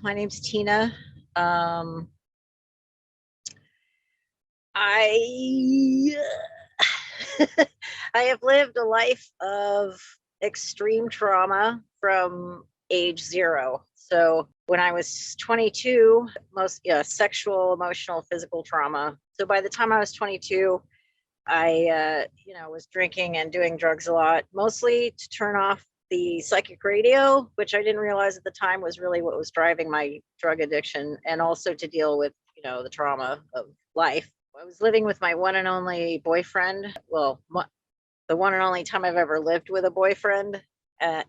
My name's Tina. I I have lived a life of extreme trauma from age 0. So when I was 22, sexual, emotional, physical trauma. So by the time I was 22, I was drinking and doing drugs a lot, mostly to turn off the psychic radio, which I didn't realize at the time was really what was driving my drug addiction, and also to deal with, the trauma of life. I was living with my one and only boyfriend. Well, the one and only time I've ever lived with a boyfriend,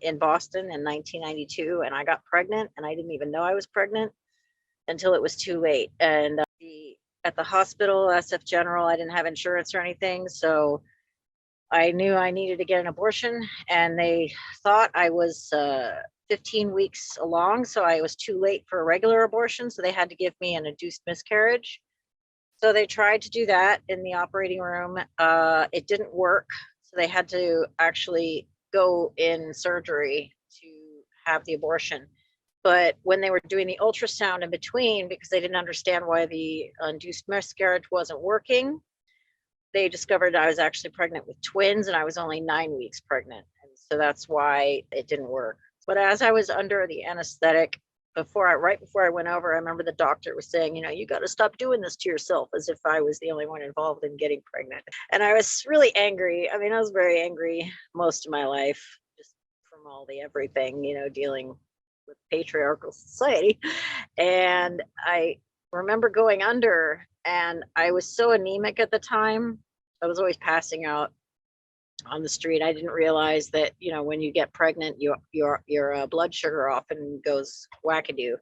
in Boston in 1992, and I got pregnant, and I didn't even know I was pregnant until it was too late. And at the hospital, SF General, I didn't have insurance or anything, so I knew I needed to get an abortion, and they thought I was 15 weeks along, so I was too late for a regular abortion, so they had to give me an induced miscarriage. So they tried to do that in the operating room. It didn't work, so they had to actually go in surgery to have the abortion. But when they were doing the ultrasound in between, because they didn't understand why the induced miscarriage wasn't working, they discovered I was actually pregnant with twins, and I was only 9 weeks pregnant. And so that's why it didn't work. But as I was under the anesthetic, right before I went over, I remember the doctor was saying, you got to stop doing this to yourself, as if I was the only one involved in getting pregnant. And I was really angry. I mean, I was very angry most of my life, just from all the everything, dealing with patriarchal society. And I remember going under, and I was so anemic at the time. I was always passing out on the street. I didn't realize that, when you get pregnant, your blood sugar often goes wackadoo.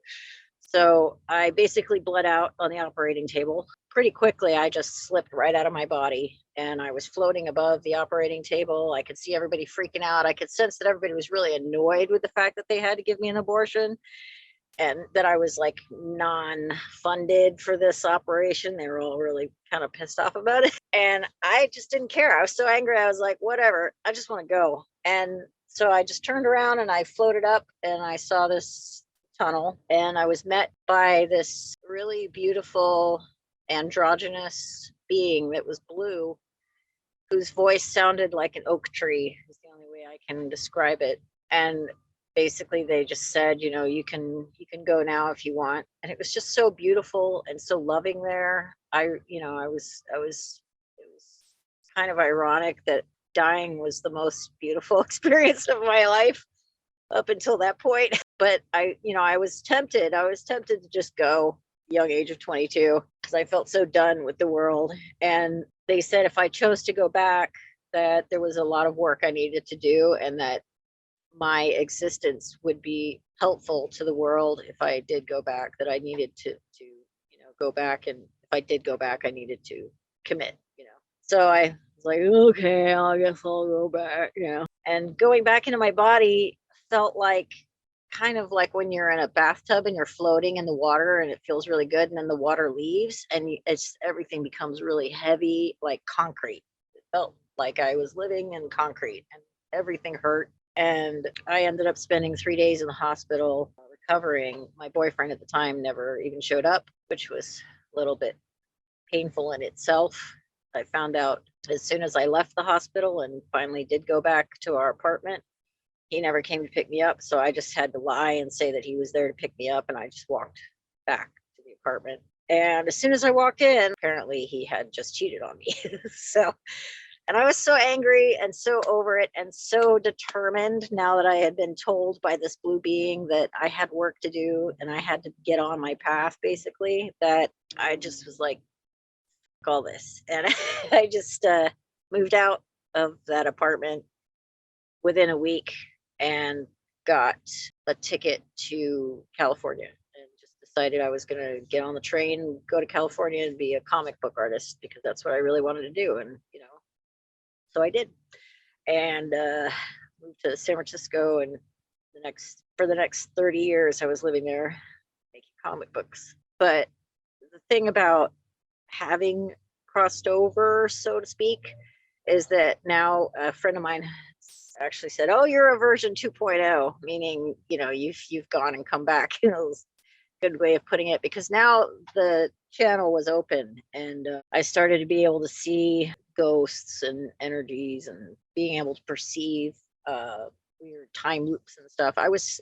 So I basically bled out on the operating table. Pretty quickly, I just slipped right out of my body, and I was floating above the operating table. I could see everybody freaking out. I could sense that everybody was really annoyed with the fact that they had to give me an abortion, and that I was like non-funded for this operation. They were all really kind of pissed off about it. And I just didn't care. I was so angry. I was like, whatever, I just want to go. And so I just turned around and I floated up, and I saw this tunnel, and I was met by this really beautiful androgynous being that was blue, whose voice sounded like an oak tree, is the only way I can describe it. And basically they just said, you can go now if you want. And it was just so beautiful and so loving there. It was kind of ironic that dying was the most beautiful experience of my life up until that point. But I was tempted to just go, young age of 22, because I felt so done with the world. And they said if I chose to go back, that there was a lot of work I needed to do, and that my existence would be helpful to the world if I did go back, that I needed to go back. And if I did go back, I needed to commit. So I was like, okay, I guess I'll go back, And going back into my body felt like, kind of like when you're in a bathtub and you're floating in the water and it feels really good, and then the water leaves and everything becomes really heavy, like concrete. It felt like I was living in concrete, and everything hurt. And I ended up spending 3 days in the hospital recovering. My boyfriend at the time never even showed up, which was a little bit painful in itself. I found out as soon as I left the hospital and finally did go back to our apartment, he never came to pick me up. So I just had to lie and say that he was there to pick me up. And I just walked back to the apartment. And as soon as I walked in, apparently he had just cheated on me. And I was so angry and so over it, and so determined, now that I had been told by this blue being that I had work to do and I had to get on my path, basically, that I just was like, fuck all this. And I just moved out of that apartment within a week and got a ticket to California, and just decided I was going to get on the train, go to California, and be a comic book artist, because that's what I really wanted to do. And, so I did, and moved to San Francisco. And for the next 30 years, I was living there making comic books. But the thing about having crossed over, so to speak, is that now a friend of mine actually said, "Oh, you're a version 2.0, meaning, you've gone and come back, good way of putting it, because now the channel was open and I started to be able to see ghosts and energies and being able to perceive weird time loops and stuff. I was,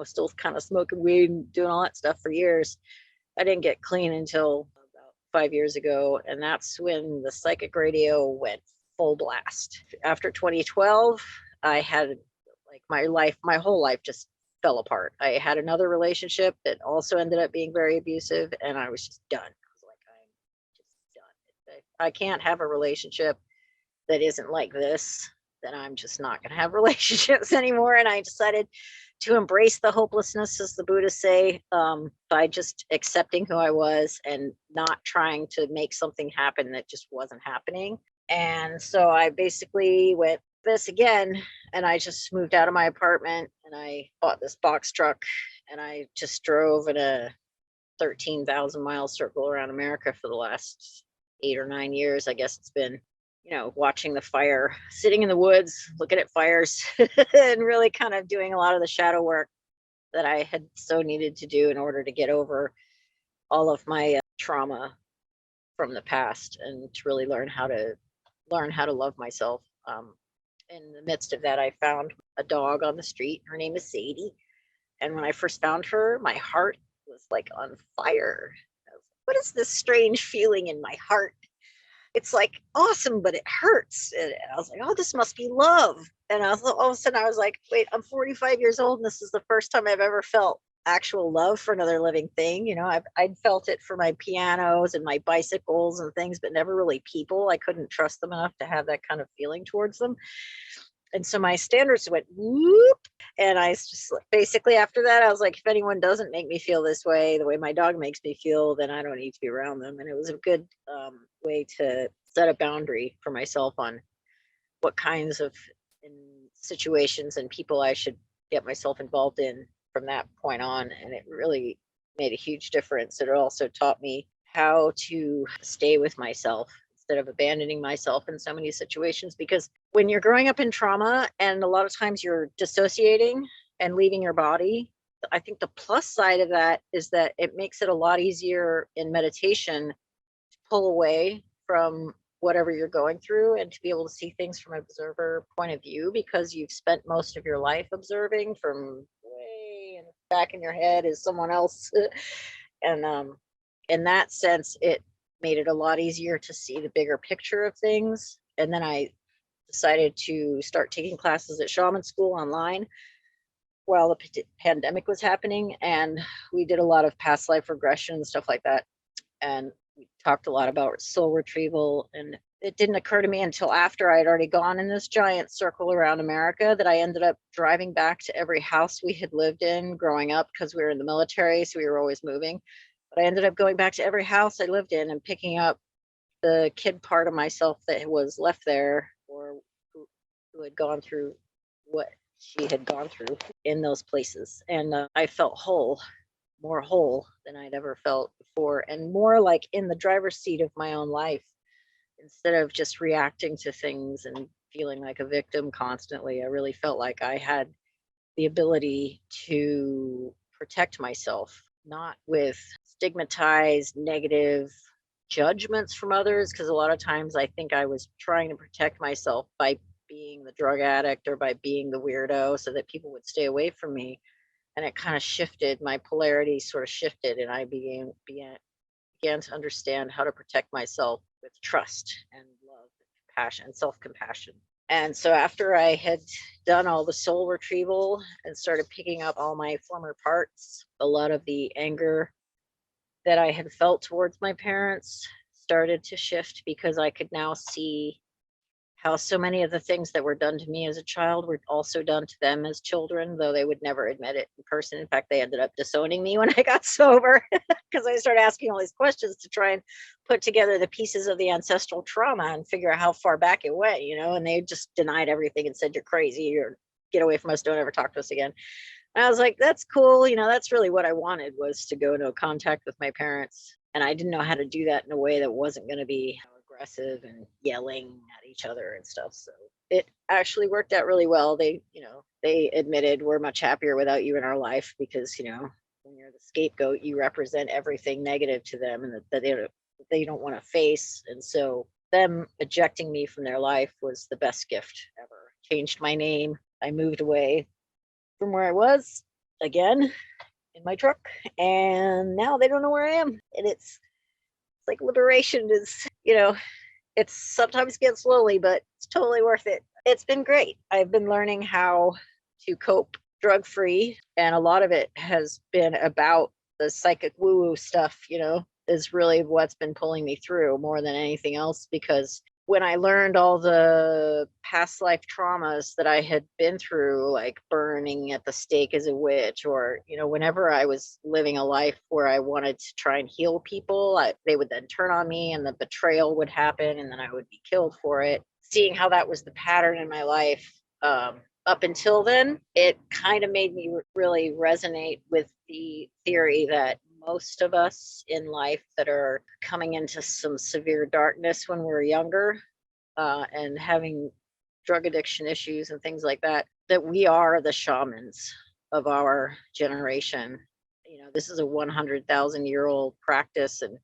still kind of smoking weed and doing all that stuff for years. I didn't get clean until about 5 years ago, and that's when the psychic radio went full blast. After 2012, I had my whole life just fell apart. I had another relationship that also ended up being very abusive, and I was just done. I was like, I'm just done. If I can't have a relationship that isn't like this, then I'm just not going to have relationships anymore. And I decided to embrace the hopelessness, as the Buddhists say, by just accepting who I was and not trying to make something happen that just wasn't happening. And so I basically went this again, and I just moved out of my apartment and I bought this box truck, and I just drove in a 13,000 mile circle around America for the last 8 or 9 years. I guess it's been, watching the fire, sitting in the woods, looking at fires, and really kind of doing a lot of the shadow work that I had so needed to do in order to get over all of my trauma from the past, and to really learn how to love myself. In the midst of that, I found a dog on the street. Her name is Sadie. And when I first found her, my heart was like on fire. What is this strange feeling in my heart? It's like awesome, but it hurts. And I was like, oh, this must be love. And all of a sudden I was like, wait, I'm 45 years old, and this is the first time I've ever felt actual love for another living thing. I'd felt it for my pianos and my bicycles and things, but never really people. I couldn't trust them enough to have that kind of feeling towards them. And so my standards went whoop. And I just basically, after that, I was like, if anyone doesn't make me feel this way, the way my dog makes me feel, then I don't need to be around them. And it was a good way to set a boundary for myself on what kinds of situations and people I should get myself involved in from that point on. And it really made a huge difference. It also taught me how to stay with myself instead of abandoning myself in so many situations. Because when you're growing up in trauma, and a lot of times you're dissociating and leaving your body, I think the plus side of that is that it makes it a lot easier in meditation to pull away from whatever you're going through and to be able to see things from an observer point of view, because you've spent most of your life observing from way in the back in your head is someone else. And in that sense, it made it a lot easier to see the bigger picture of things. And then I decided to start taking classes at shaman school online while the pandemic was happening. And we did a lot of past life regression and stuff like that. And we talked a lot about soul retrieval. And it didn't occur to me until after I had already gone in this giant circle around America that I ended up driving back to every house we had lived in growing up, because we were in the military, so we were always moving. But I ended up going back to every house I lived in and picking up the kid part of myself that was left there, or who had gone through what she had gone through in those places. And I felt more whole than I'd ever felt before, and more like in the driver's seat of my own life, instead of just reacting to things and feeling like a victim constantly. I really felt like I had the ability to protect myself, not with stigmatized negative judgments from others, because a lot of times I think I was trying to protect myself by being the drug addict or by being the weirdo so that people would stay away from me. And it kind of shifted, my polarity sort of shifted, and I began to understand how to protect myself with trust and love and compassion and self-compassion. And so after I had done all the soul retrieval and started picking up all my former parts, a lot of the anger that I had felt towards my parents started to shift, because I could now see how so many of the things that were done to me as a child were also done to them as children, though they would never admit it in person. In fact, they ended up disowning me when I got sober, because I started asking all these questions to try and put together the pieces of the ancestral trauma and figure out how far back it went, and they just denied everything and said, you're crazy, or get away from us, don't ever talk to us again. And I was like, that's cool. That's really what I wanted, was to go no contact with my parents. And I didn't know how to do that in a way that wasn't going to be aggressive and yelling at each other and stuff. So it actually worked out really well. They admitted, we're much happier without you in our life, because, when you're the scapegoat, you represent everything negative to them and that they don't want to face. And so them ejecting me from their life was the best gift ever. Changed my name. I moved away from where I was again in my truck, and now they don't know where I am. And it's like liberation is, it's sometimes gets slowly, but it's totally worth it. It's been great. I've been learning how to cope drug-free, and a lot of it has been about the psychic woo-woo stuff, is really what's been pulling me through more than anything else, because when I learned all the past life traumas that I had been through, like burning at the stake as a witch, or, whenever I was living a life where I wanted to try and heal people, they would then turn on me and the betrayal would happen and then I would be killed for it. Seeing how that was the pattern in my life up until then, it kind of made me really resonate with the theory that most of us in life that are coming into some severe darkness when we're younger and having drug addiction issues and things like that, that we are the shamans of our generation. This is a 100,000-year-old practice. And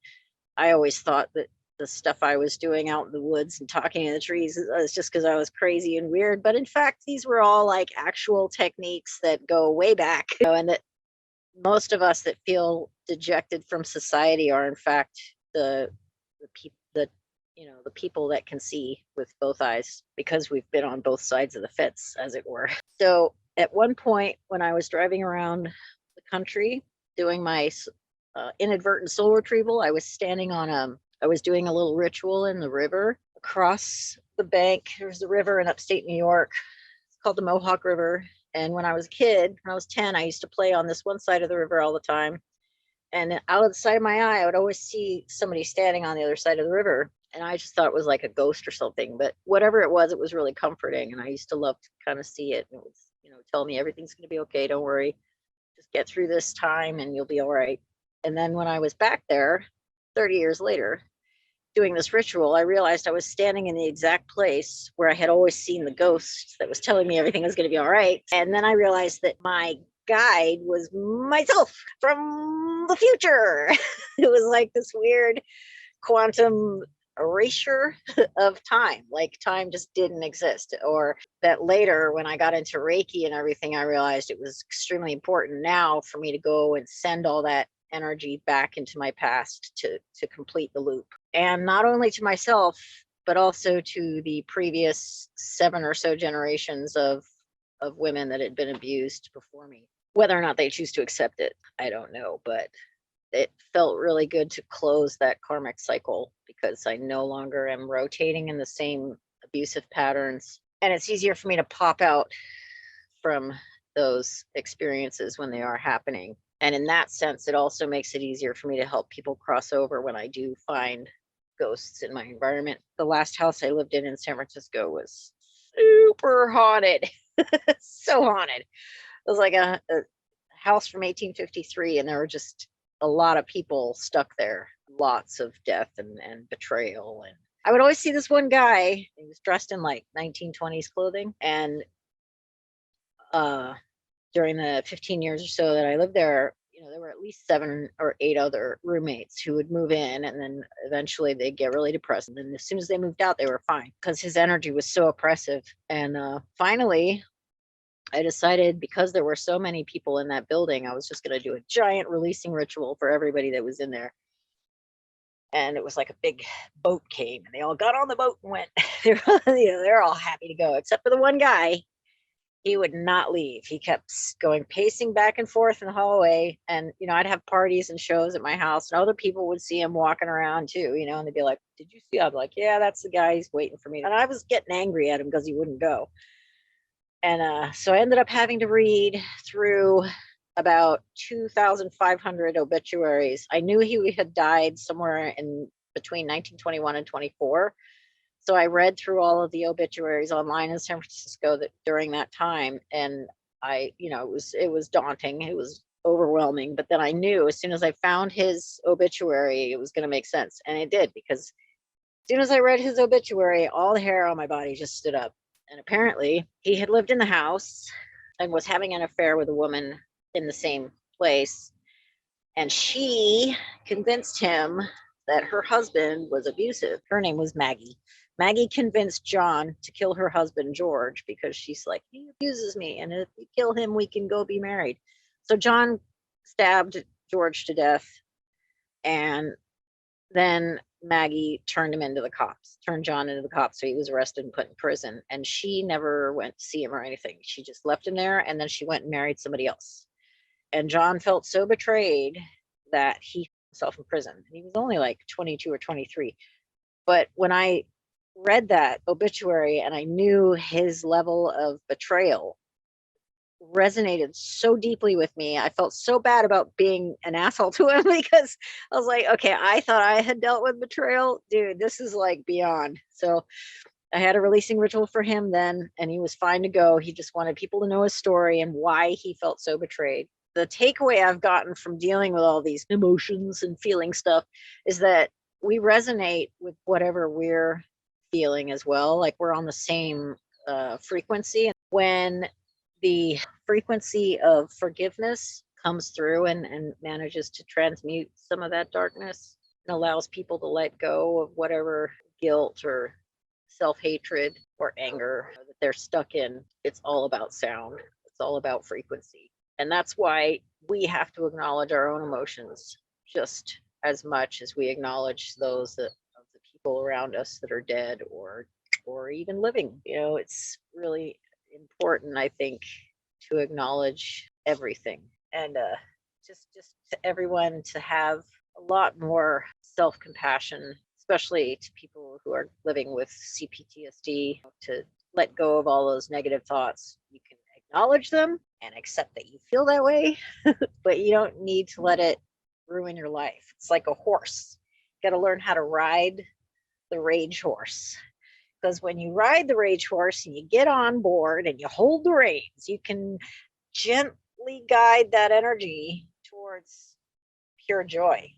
I always thought that the stuff I was doing out in the woods and talking in the trees was just because I was crazy and weird. But in fact, these were all like actual techniques that go way back, and that most of us that feel dejected from society are in fact the people that can see with both eyes, because we've been on both sides of the fence, as it were. So at one point when I was driving around the country doing my inadvertent soul retrieval, I was standing on I was doing a little ritual in the river across the bank. There's a river in upstate New York. It's called the Mohawk River. And when I was a kid, when I was 10, I used to play on this one side of the river all the time. And out of the side of my eye, I would always see somebody standing on the other side of the river. And I just thought it was like a ghost or something. But whatever it was really comforting. And I used to love to kind of see it. And it was, tell me everything's going to be okay. Don't worry. Just get through this time and you'll be all right. And then when I was back there 30 years later, doing this ritual, I realized I was standing in the exact place where I had always seen the ghost that was telling me everything was going to be all right. And then I realized that my guide was myself from the future. It was like this weird quantum erasure of time, like time just didn't exist. Or that later when I got into Reiki and everything, I realized it was extremely important now for me to go and send all that energy back into my past to complete the loop. And not only to myself, but also to the previous 7 or so generations of women that had been abused before me. Whether or not they choose to accept it, I don't know, but it felt really good to close that karmic cycle, because I no longer am rotating in the same abusive patterns. And it's easier for me to pop out from those experiences when they are happening. And in that sense, it also makes it easier for me to help people cross over when I do find ghosts in my environment. The last house I lived in San Francisco was super haunted. So haunted. It was like a house from 1853, and there were just a lot of people stuck there. Lots of death and betrayal. And I would always see this one guy. He was dressed in like 1920s clothing. And during the 15 years or so that I lived there, there were at least 7 or 8 other roommates who would move in, and then eventually they'd get really depressed. And then as soon as they moved out, they were fine, because his energy was so oppressive. And finally, I decided, because there were so many people in that building, I was just going to do a giant releasing ritual for everybody that was in there. And it was like a big boat came, and they all got on the boat and went. They're all happy to go, except for the one guy. He would not leave. He kept going, pacing back and forth in the hallway. And, I'd have parties and shows at my house, and other people would see him walking around too, and they'd be like, "Did you see?" I'd be like, "Yeah, that's the guy. He's waiting for me." And I was getting angry at him because he wouldn't go. And so I ended up having to read through about 2,500 obituaries. I knew he had died somewhere in between 1921 and 24. So I read through all of the obituaries online in San Francisco during that time. And it was daunting. It was overwhelming. But then I knew as soon as I found his obituary, it was going to make sense. And it did, because as soon as I read his obituary, all the hair on my body just stood up. And apparently he had lived in the house and was having an affair with a woman in the same place. And she convinced him that her husband was abusive. Her name was Maggie. Maggie convinced John to kill her husband, George, because she's like, he abuses me. And if we kill him, we can go be married. So John stabbed George to death. And then Maggie turned John into the cops. So he was arrested and put in prison. And she never went to see him or anything. She just left him there. And then she went and married somebody else. And John felt so betrayed that he himself in prison. And he was only like 22 or 23. But when I read that obituary and I knew his level of betrayal resonated so deeply with me. I felt so bad about being an asshole to him because I was like, okay, I thought I had dealt with betrayal. Dude, this is like beyond. So I had a releasing ritual for him then, and he was fine to go. He just wanted people to know his story and why he felt so betrayed. The takeaway I've gotten from dealing with all these emotions and feeling stuff is that we resonate with whatever we're feeling as well. Like we're on the same frequency. When the frequency of forgiveness comes through and manages to transmute some of that darkness and allows people to let go of whatever guilt or self-hatred or anger that they're stuck in. It's all about sound. It's all about frequency. And that's why we have to acknowledge our own emotions just as much as we acknowledge those of the people around us that are dead or even living. You know, it's really important, I think, to acknowledge everything and just to everyone to have a lot more self-compassion, especially to people who are living with CPTSD, to let go of all those negative thoughts. You can acknowledge them and accept that you feel that way, but you don't need to let it ruin your life. It's like a horse. You got to learn how to ride the rage horse. Because when you ride the rage horse and you get on board and you hold the reins, you can gently guide that energy towards pure joy.